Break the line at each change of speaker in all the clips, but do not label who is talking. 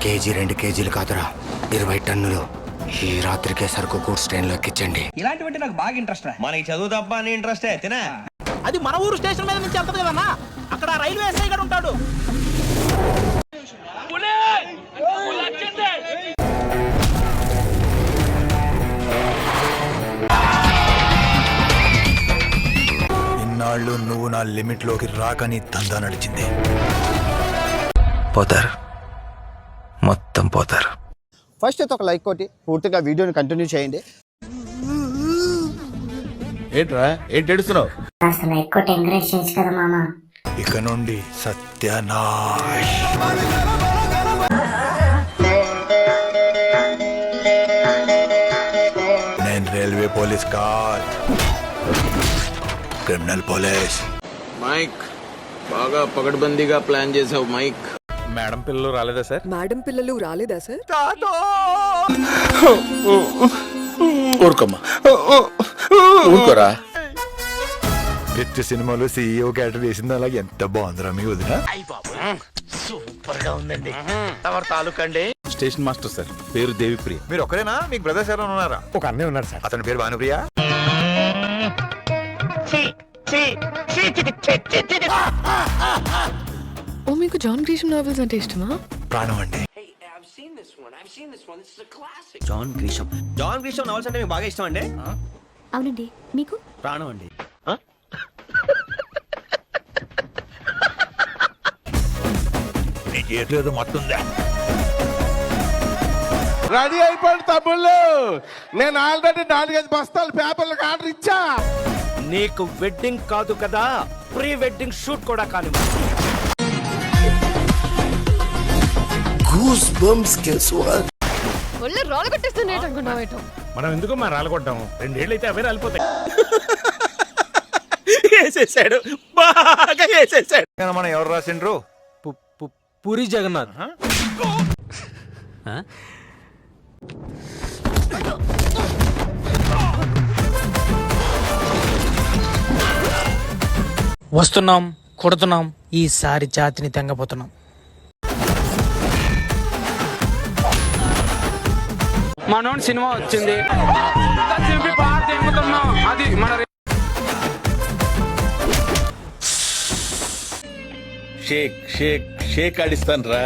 KG 2 కేజీలు కాదురా 20 టన్నులు ఈ రాత్రికే సరుకు గూడ్స్ ట్రైన్లో ఎక్కించండి.
ఇలాంటివంటే నాకు బాగా ఇంట్రెస్ట్.
మనకి చదువు తప్ప అని ఇంట్రెస్టే తినా.
అది మన ఊరు స్టేషన్ మీద నుంచి వెళ్తుంది కదన్నా, అక్కడ రైల్వే ఎస్ఐ గారు ఉంటాడు.
ఇన్నాళ్ళు నువ్వు నా లిమిట్ లోకి రాకని దందా నడిచింది. పోతారు, మొత్తం పోతారు.
ఫస్ట్ అయితే ఒక లైక్ కొట్టి పూర్తిగా వీడియోని కంటిన్యూ చేయండి.
ఏంట్రా ఏంటి ఏడుస్తున్నావు?
అసలు ఎక్కువ ఎంకరేజ్ చేయొచ్చు కదా మామ.
ఇక నుండి సత్యనాష్. నేను రైల్వే పోలీస్ కాదు, క్రిమినల్ పోలీస్.
మైక్ బాగా పగడ్బందీగా ప్లాన్ చేసావు మైక్.
మేడం పిల్లలు రాలేదా సార్?
మేడం పిల్లలు రాలేదా సార్?
ఊరుకోమ్మా, ఊరుకోరా.
పిచ్చి సినిమాలో సీఈఓ క్యారెక్టర్ వేసింది అలాగే ఎంత బాగుందిరా మీ వదిన.
సూపర్ గా ఉందండి. ఎవరి తాలూకండి?
స్టేషన్ మాస్టర్ సార్, పేరు దేవిప్రియ.
మీరు ఒక్కరేనా? మీకు బ్రదర్స్ ఎవరైనా ఉన్నారా?
ఒక అన్నయ్య ఉన్నాడు సార్,
అతని పేరు భానుప్రియ.
ఓ మీకు జాన్ గ్రీషమ్ నావెల్స్ అంటే ఇష్టమా?
ప్రాణం అండి.
జాన్ గ్రీషమ్ నవల్స్ అంటే మీకు బాగా ఇష్టం అండి?
అవునండి, మీకు?
ప్రాణం అండి.
నీ చేతిలో ఏదో మత్తుందా?
రెడీ అయిపోయింది తమ్ముళ్ళు. నేను ఆల్రెడీ 4-5 బస్తాలు పేపర్లకు ఆర్డర్ ఇచ్చా.
నీకు వెడ్డింగ్ కాదు కదా, ప్రీ వెడ్డింగ్ షూట్ కూడా కాదు.
ఒళ్ళే రాళ్ళు కట్టిస్తున్నాయి అనుకున్నావేటో.
మనం ఎందుకు మా రాలగొట్టాము? 2 ఏళ్ళు అయితే అవే రాలిపోతాయి.
వేసేసాడు, బాగా వేసేసాడు.
మనం ఎవరు రాసిండ్రు?
పూరి జగన్నాథ్.
వస్తున్నాం, కొడుతున్నాం, ఈసారి జాతిని తెంగపోతున్నాం. మనోన్ సినిమా వచ్చింది, అది మన
షేక్ షేక్ షేక్ ఆడిస్తాను రా.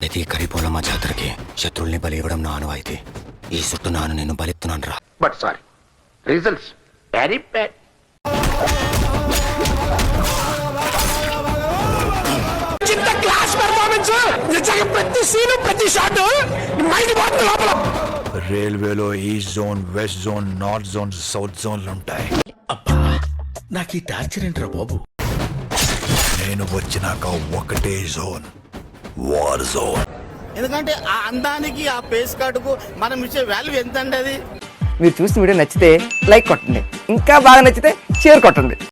ప్రతి కరిపోలమ్మ జాతరకి శత్రుల్ని బలి ఇవ్వడం నా అనువైతే ఈ చుట్టూ నాను నేను బలిస్తున్నాను రా.
But sorry, results very bad.
ప్రతి సీను ప్రతి షాట్ లోపల.
రైల్వేలో east zone, west zone, north zone, south జోన్లు ఉంటాయి.
నాకు ఈ టార్చర్ ఏంట్రా బాబు?
నేను వచ్చినాక ఒకటే జోన్, వార్ జోన్.
ఎందుకంటే ఆ అందానికి ఆ పేస్ కార్డుకు మనం ఇచ్చే వాల్యూ ఎంత అండి అది.
మీరు చూసిన వీడియో నచ్చితే లైక్ కొట్టండి, ఇంకా బాగా నచ్చితే షేర్ కొట్టండి.